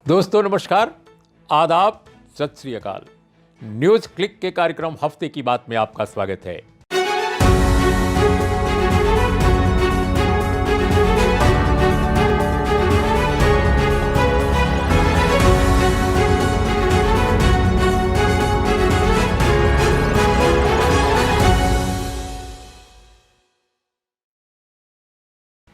दोस्तों नमस्कार, आदाब, सत श्री अकाल। न्यूज़ क्लिक के कार्यक्रम हफ्ते की बात में आपका स्वागत है।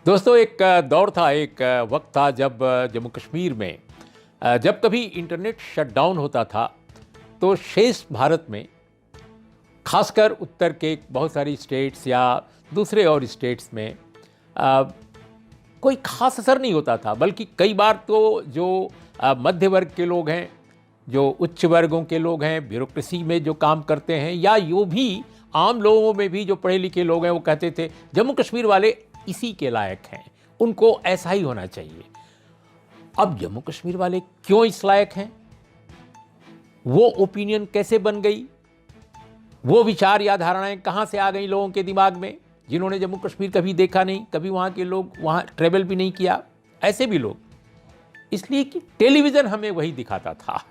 दोस्तों एक दौर था, एक वक्त था जब जम्मू कश्मीर में जब कभी इंटरनेट शटडाउन होता था तो शेष भारत में, खासकर उत्तर के बहुत सारी स्टेट्स या दूसरे और स्टेट्स में कोई खास असर नहीं होता था। बल्कि कई बार तो जो मध्य वर्ग के लोग हैं, जो उच्च वर्गों के लोग हैं, ब्यूरोक्रेसी में जो काम करते हैं, या यूँ भी आम लोगों में भी जो पढ़े लिखे लोग हैं, वो कहते थे जम्मू कश्मीर वाले इसी के लायक हैं, उनको ऐसा ही होना चाहिए। अब जम्मू कश्मीर वाले क्यों इस लायक हैं, वो ओपिनियन कैसे बन गई, वो विचार या धारणाएं कहां से आ गई लोगों के दिमाग में, जिन्होंने जम्मू कश्मीर कभी देखा नहीं, कभी वहां के लोग वहां ट्रेवल भी नहीं किया, ऐसे भी लोग। इसलिए कि टेलीविज़न हमें वही दिखाता था,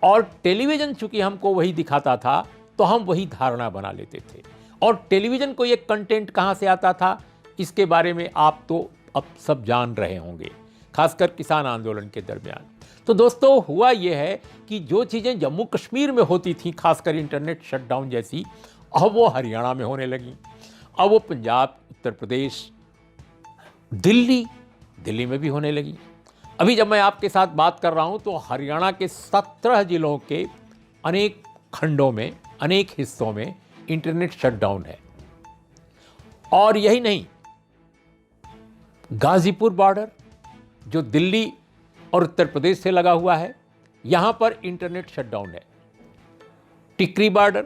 और टेलीविज़न चूंकि हमको वही दिखाता था तो हम वही धारणा बना लेते थे। और टेलीविज़न को ये कंटेंट कहां से आता था, इसके बारे में आप तो अब सब जान रहे होंगे, खासकर किसान आंदोलन के दरमियान। तो दोस्तों हुआ यह है कि जो चीज़ें जम्मू कश्मीर में होती थी, खासकर इंटरनेट शटडाउन जैसी, अब वो हरियाणा में होने लगी, अब वो पंजाब, उत्तर प्रदेश, दिल्ली में भी होने लगी। अभी जब मैं आपके साथ बात कर रहा हूँ तो हरियाणा के 17 जिलों के अनेक खंडों में, अनेक हिस्सों में इंटरनेट शटडाउन है। और यही नहीं, गाजीपुर बॉर्डर जो दिल्ली और उत्तर प्रदेश से लगा हुआ है, यहां पर इंटरनेट शटडाउन है। टिकरी बॉर्डर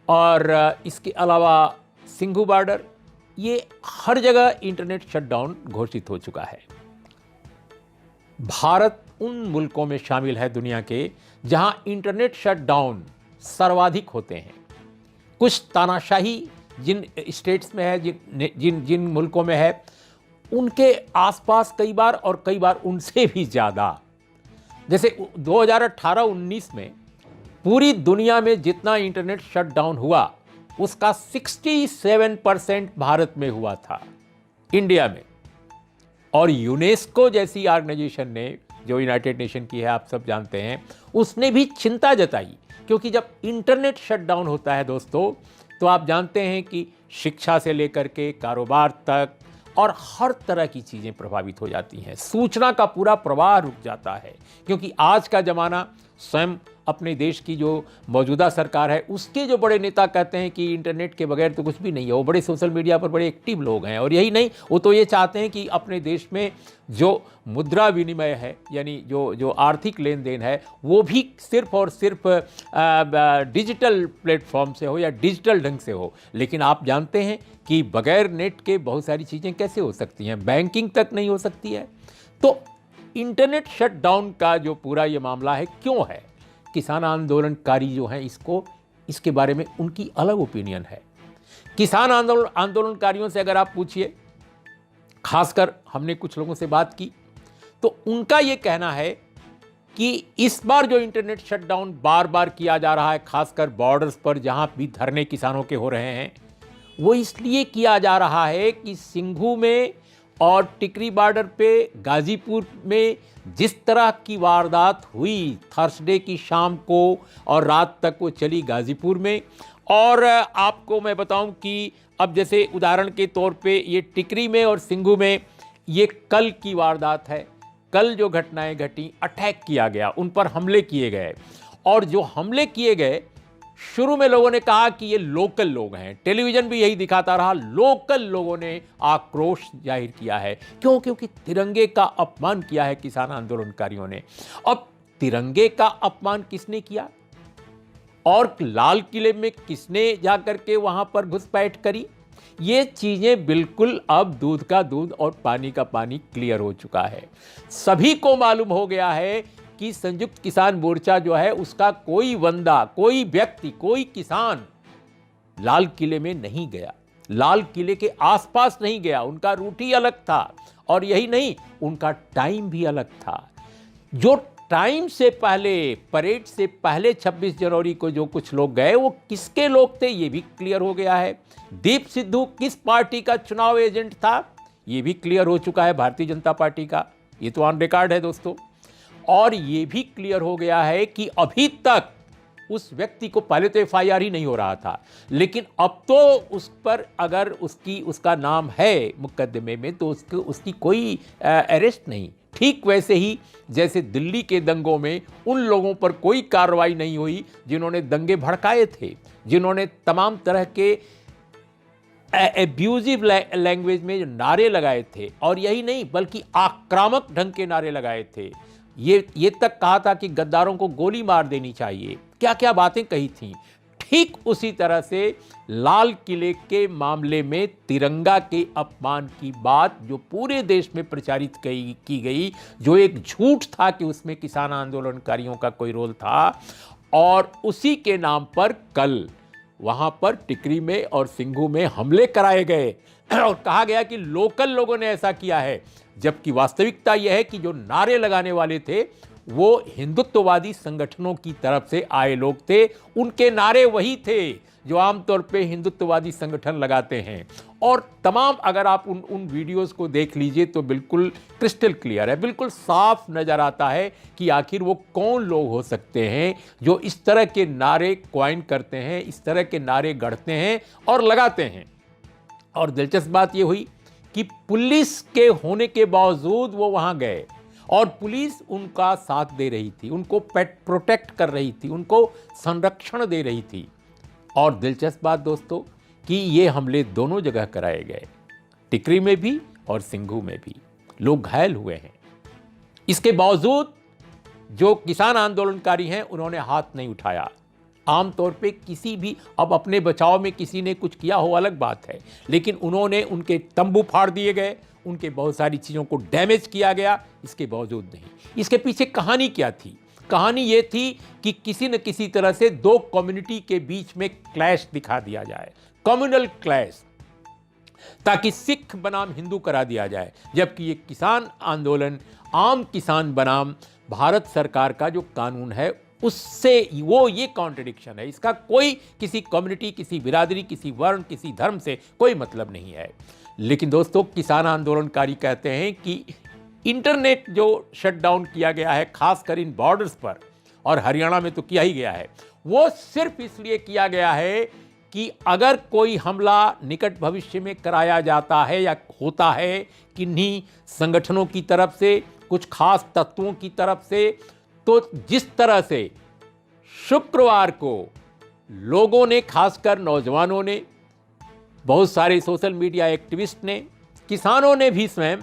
और इसके अलावा सिंघू बॉर्डर, ये हर जगह इंटरनेट शटडाउन घोषित हो चुका है। भारत उन मुल्कों में शामिल है दुनिया के जहां इंटरनेट शटडाउन सर्वाधिक होते हैं। कुछ तानाशाही जिन स्टेट्स में है, जिन मुल्कों में है, उनके आसपास कई बार, और कई बार उनसे भी ज़्यादा। जैसे 2018-19 में पूरी दुनिया में जितना इंटरनेट शटडाउन हुआ, उसका 67% भारत में हुआ था, इंडिया में। और यूनेस्को जैसी ऑर्गेनाइजेशन ने, जो यूनाइटेड नेशन की है, आप सब जानते हैं, उसने भी चिंता जताई। क्योंकि जब इंटरनेट शटडाउन होता है दोस्तों, तो आप जानते हैं कि शिक्षा से लेकर के कारोबार तक और हर तरह की चीज़ें प्रभावित हो जाती हैं। सूचना का पूरा प्रवाह रुक जाता है, क्योंकि आज का ज़माना, स्वयं अपने देश की जो मौजूदा सरकार है, उसके जो बड़े नेता कहते हैं कि इंटरनेट के बगैर तो कुछ भी नहीं है। वो बड़े सोशल मीडिया पर बड़े एक्टिव लोग हैं। और यही नहीं, वो तो ये चाहते हैं कि अपने देश में जो मुद्रा विनिमय है, यानी जो आर्थिक लेन देन है, वो भी सिर्फ और सिर्फ डिजिटल प्लेटफॉर्म से हो या डिजिटल ढंग से हो। लेकिन आप जानते हैं कि बगैर नेट के बहुत सारी चीज़ें कैसे हो सकती हैं, बैंकिंग तक नहीं हो सकती है। तो इंटरनेट शटडाउन का जो पूरा ये मामला है, क्यों है, किसान आंदोलनकारी जो हैं, इसके बारे में उनकी अलग ओपिनियन है। किसान आंदोलनकारियों से अगर आप पूछिए, खासकर हमने कुछ लोगों से बात की, तो उनका ये कहना है कि इस बार जो इंटरनेट शटडाउन बार बार किया जा रहा है, खासकर बॉर्डर्स पर जहां भी धरने किसानों के हो रहे हैं, वो इसलिए किया जा रहा है कि सिंघू में और टिकरी बॉर्डर पे, गाजीपुर में जिस तरह की वारदात हुई थर्सडे की शाम को और रात तक वो चली गाजीपुर में। और आपको मैं बताऊं कि अब जैसे उदाहरण के तौर पे ये टिकरी में और सिंघू में ये कल की वारदात है। कल जो घटनाएं घटी, अटैक किया गया, उन पर हमले किए गए। और जो हमले किए गए, शुरू में लोगों ने कहा कि ये लोकल लोग हैं, टेलीविज़न भी यही दिखाता रहा, लोकल लोगों ने आक्रोश जाहिर किया है। क्यों? क्योंकि तिरंगे का अपमान किया है किसान आंदोलनकारियों ने। अब तिरंगे का अपमान किसने किया, और लाल किले में किसने जाकर के वहां पर घुसपैठ करी, ये चीज़ें बिल्कुल अब दूध का दूध और पानी का पानी क्लियर हो चुका है। सभी को मालूम हो गया है कि संयुक्त किसान मोर्चा जो है, उसका कोई बंदा, कोई व्यक्ति, कोई किसान लाल किले में नहीं गया, लाल किले के आसपास नहीं गया। उनका रूट ही अलग था, और यही नहीं, उनका टाइम भी अलग था। जो टाइम से पहले, परेड से पहले 26 जनवरी को जो कुछ लोग गए वो किसके लोग थे ये भी क्लियर हो गया है। दीप सिद्धू किस पार्टी का चुनाव एजेंट था ये भी क्लियर हो चुका है, भारतीय जनता पार्टी का। ये तो ऑन रिकॉर्ड है दोस्तों। और ये भी क्लियर हो गया है कि अभी तक उस व्यक्ति को, पहले तो एफआईआर ही नहीं हो रहा था, लेकिन अब तो उस पर अगर उसका नाम है मुकदमे में तो उसकी कोई अरेस्ट नहीं। ठीक वैसे ही जैसे दिल्ली के दंगों में उन लोगों पर कोई कार्रवाई नहीं हुई जिन्होंने दंगे भड़काए थे, जिन्होंने तमाम तरह के एब्यूजिव लैंग्वेज में जो नारे लगाए थे, और यही नहीं बल्कि आक्रामक ढंग के नारे लगाए थे। ये तक कहा था कि गद्दारों को गोली मार देनी चाहिए, क्या क्या बातें कही थी। ठीक उसी तरह से लाल किले के मामले में तिरंगा के अपमान की बात जो पूरे देश में प्रचारित की गई, जो एक झूठ था कि उसमें किसान आंदोलनकारियों का कोई रोल था, और उसी के नाम पर कल वहां पर टिकरी में और सिंघू में हमले कराए गए और कहा गया कि लोकल लोगों ने ऐसा किया है, जबकि वास्तविकता यह है कि जो नारे लगाने वाले थे वो हिंदुत्ववादी संगठनों की तरफ से आए लोग थे। उनके नारे वही थे जो आमतौर पे हिंदुत्ववादी संगठन लगाते हैं। और तमाम, अगर आप उन वीडियोस को देख लीजिए तो बिल्कुल क्रिस्टल क्लियर है, बिल्कुल साफ नज़र आता है कि आखिर वो कौन लोग हो सकते हैं जो इस तरह के नारे क्वाइन करते हैं, इस तरह के नारे गढ़ते हैं और लगाते हैं। और दिलचस्प बात ये हुई कि पुलिस के होने के बावजूद वो वहाँ गए और पुलिस उनका साथ दे रही थी, उनको प्रोटेक्ट कर रही थी, उनको संरक्षण दे रही थी। और दिलचस्प बात दोस्तों कि ये हमले दोनों जगह कराए गए, टिकरी में भी और सिंघू में भी। लोग घायल हुए हैं। इसके बावजूद जो किसान आंदोलनकारी हैं उन्होंने हाथ नहीं उठाया। आमतौर पे किसी भी, अब अपने बचाव में किसी ने कुछ किया हो अलग बात है, लेकिन उन्होंने, उनके तंबू फाड़ दिए गए, उनके बहुत सारी चीज़ों को डैमेज किया गया, इसके बावजूद नहीं। इसके पीछे कहानी क्या थी? कहानी ये थी कि किसी न किसी तरह से दो कम्युनिटी के बीच में क्लैश दिखा दिया जाए, कम्युनल क्लैश, ताकि सिख बनाम हिंदू करा दिया जाए। जबकि ये किसान आंदोलन आम किसान बनाम भारत सरकार का जो कानून है उससे वो ये कॉन्ट्रडिक्शन है। इसका कोई किसी कम्युनिटी, किसी बिरादरी, किसी वर्ण, किसी धर्म से कोई मतलब नहीं है। लेकिन दोस्तों किसान आंदोलनकारी कहते हैं कि इंटरनेट जो शटडाउन किया गया है, खासकर इन बॉर्डर्स पर, और हरियाणा में तो किया ही गया है, वो सिर्फ इसलिए किया गया है कि अगर कोई हमला निकट भविष्य में कराया जाता है या होता है किन्हीं संगठनों की तरफ से, कुछ खास तत्वों की तरफ से, तो जिस तरह से शुक्रवार को लोगों ने, खासकर नौजवानों ने, बहुत सारे सोशल मीडिया एक्टिविस्ट ने, किसानों ने भी स्वयं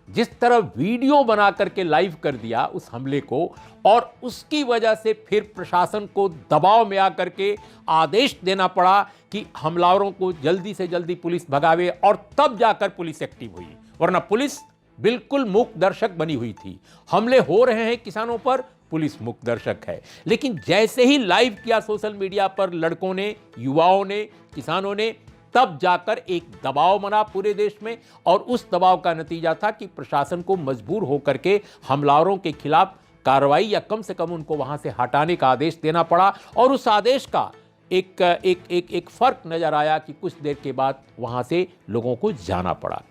जिस तरह वीडियो बना करके लाइव कर दिया उस हमले को, और उसकी वजह से फिर प्रशासन को दबाव में आकर के आदेश देना पड़ा कि हमलावरों को जल्दी से जल्दी पुलिस भगावे, और तब जाकर पुलिस एक्टिव हुई, वरना पुलिस बिल्कुल मूक दर्शक बनी हुई थी। हमले हो रहे हैं किसानों पर, पुलिस मूक दर्शक है। लेकिन जैसे ही लाइव किया सोशल मीडिया पर लड़कों ने, युवाओं ने, किसानों ने, तब जाकर एक दबाव बना पूरे देश में, और उस दबाव का नतीजा था कि प्रशासन को मजबूर होकर के हमलावरों के खिलाफ कार्रवाई या कम से कम उनको वहां से हटाने का आदेश देना पड़ा। और उस आदेश का एक फर्क नजर आया कि कुछ देर के बाद वहां से लोगों को जाना पड़ा।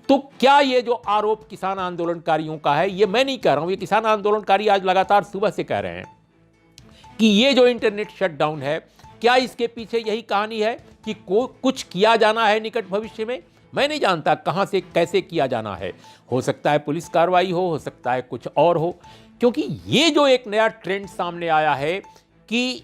तो क्या ये जो आरोप किसान आंदोलनकारियों का है, ये मैं नहीं कह रहा हूं, ये किसान आंदोलनकारी आज लगातार सुबह से कह रहे हैं कि ये जो इंटरनेट शटडाउन है, क्या इसके पीछे यही कहानी है कि कुछ किया जाना है निकट भविष्य में? मैं नहीं जानता कहां से कैसे किया जाना है। हो सकता है पुलिस कार्रवाई हो सकता है कुछ और हो, क्योंकि ये जो एक नया ट्रेंड सामने आया है कि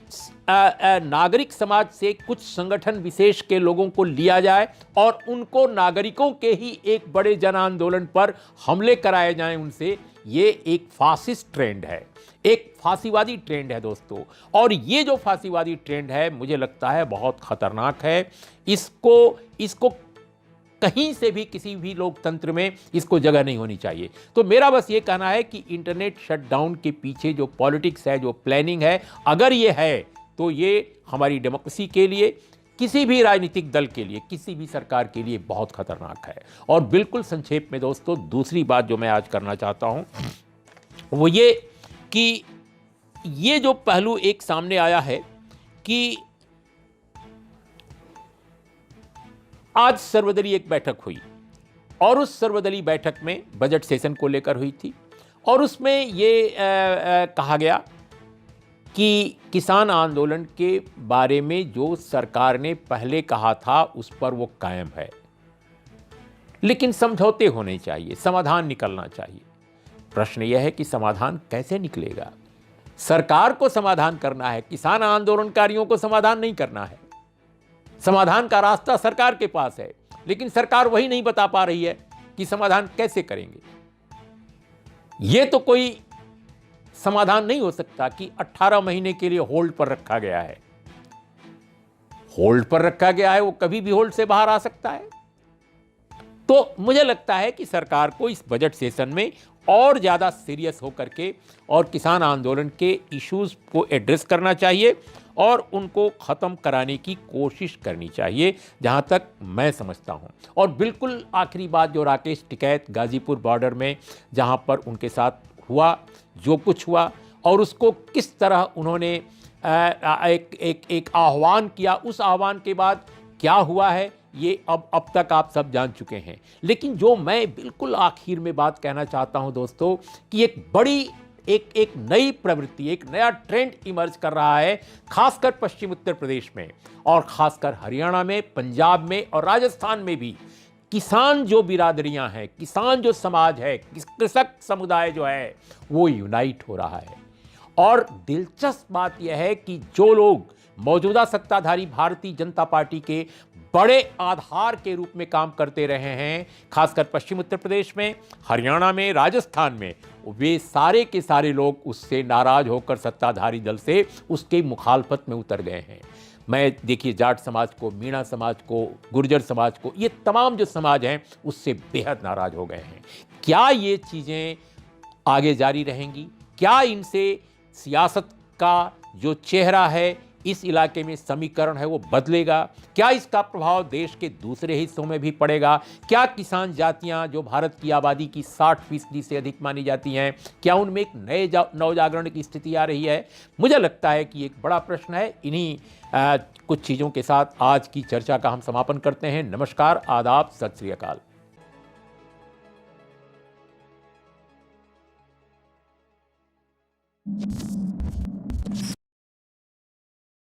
नागरिक समाज से कुछ संगठन विशेष के लोगों को लिया जाए और उनको नागरिकों के ही एक बड़े जन आंदोलन पर हमले कराए जाएं उनसे, ये एक फासिस्ट ट्रेंड है, एक फांसीवादी ट्रेंड है दोस्तों। और ये जो फांसीवादी ट्रेंड है मुझे लगता है बहुत खतरनाक है। इसको कहीं से भी, किसी भी लोकतंत्र में इसको जगह नहीं होनी चाहिए। तो मेरा बस ये कहना है कि इंटरनेट शटडाउन के पीछे जो पॉलिटिक्स है, जो प्लानिंग है, अगर ये है तो ये हमारी डेमोक्रेसी के लिए, किसी भी राजनीतिक दल के लिए, किसी भी सरकार के लिए बहुत खतरनाक है। और बिल्कुल संक्षेप में दोस्तों दूसरी बात जो मैं आज करना चाहता हूं वो ये कि ये जो पहलू एक सामने आया है कि आज सर्वदलीय एक बैठक हुई और उस सर्वदलीय बैठक में बजट सेशन को लेकर हुई थी और उसमें ये कहा गया कि किसान आंदोलन के बारे में जो सरकार ने पहले कहा था उस पर वो कायम है, लेकिन समझौते होने चाहिए, समाधान निकलना चाहिए। प्रश्न यह है कि समाधान कैसे निकलेगा? सरकार को समाधान करना है, किसान आंदोलनकारियों को समाधान नहीं करना है। समाधान का रास्ता सरकार के पास है, लेकिन सरकार वही नहीं बता पा रही है कि समाधान कैसे करेंगे। यह तो कोई समाधान नहीं हो सकता कि 18 महीने के लिए होल्ड पर रखा गया है। होल्ड पर रखा गया है, वो कभी भी होल्ड से बाहर आ सकता है। तो मुझे लगता है कि सरकार को इस बजट सेशन में और ज़्यादा सीरियस होकर के और किसान आंदोलन के इश्यूज को एड्रेस करना चाहिए और उनको ख़त्म कराने की कोशिश करनी चाहिए, जहाँ तक मैं समझता हूँ। और बिल्कुल आखिरी बात, जो राकेश टिकैत गाज़ीपुर बॉर्डर में जहाँ पर उनके साथ हुआ जो कुछ हुआ और उसको किस तरह उन्होंने एक आह्वान किया, उस आह्वान के बाद क्या हुआ है ये अब तक आप सब जान चुके हैं। लेकिन जो मैं बिल्कुल आखिर में बात कहना चाहता हूं दोस्तों, कि एक बड़ी एक नई प्रवृत्ति, एक नया ट्रेंड इमर्ज कर रहा है, खासकर पश्चिम उत्तर प्रदेश में और खासकर हरियाणा में, पंजाब में और राजस्थान में भी। किसान जो बिरादरियां हैं, किसान जो समाज है, कृषक समुदाय जो है, वो यूनाइट हो रहा है। और दिलचस्प बात यह है कि जो लोग मौजूदा सत्ताधारी भारतीय जनता पार्टी के बड़े आधार के रूप में काम करते रहे हैं, खासकर पश्चिम उत्तर प्रदेश में, हरियाणा में, राजस्थान में, वे सारे के सारे लोग उससे नाराज होकर सत्ताधारी दल से उसके मुखालफत में उतर गए हैं। मैं देखिए जाट समाज को, मीणा समाज को, गुर्जर समाज को, ये तमाम जो समाज हैं उससे बेहद नाराज हो गए हैं। क्या ये चीज़ें आगे जारी रहेंगी? क्या इनसे सियासत का जो चेहरा है, इस इलाके में समीकरण है, वो बदलेगा? क्या इसका प्रभाव देश के दूसरे हिस्सों में भी पड़ेगा? क्या किसान जातियां जो भारत की आबादी की 60% से अधिक मानी जाती हैं, क्या उनमें एक नए नवजागरण की स्थिति आ रही है? मुझे लगता है कि एक बड़ा प्रश्न है। इन्हीं कुछ चीज़ों के साथ आज की चर्चा का हम समापन करते हैं। नमस्कार, आदाब, सत श्री अकाल।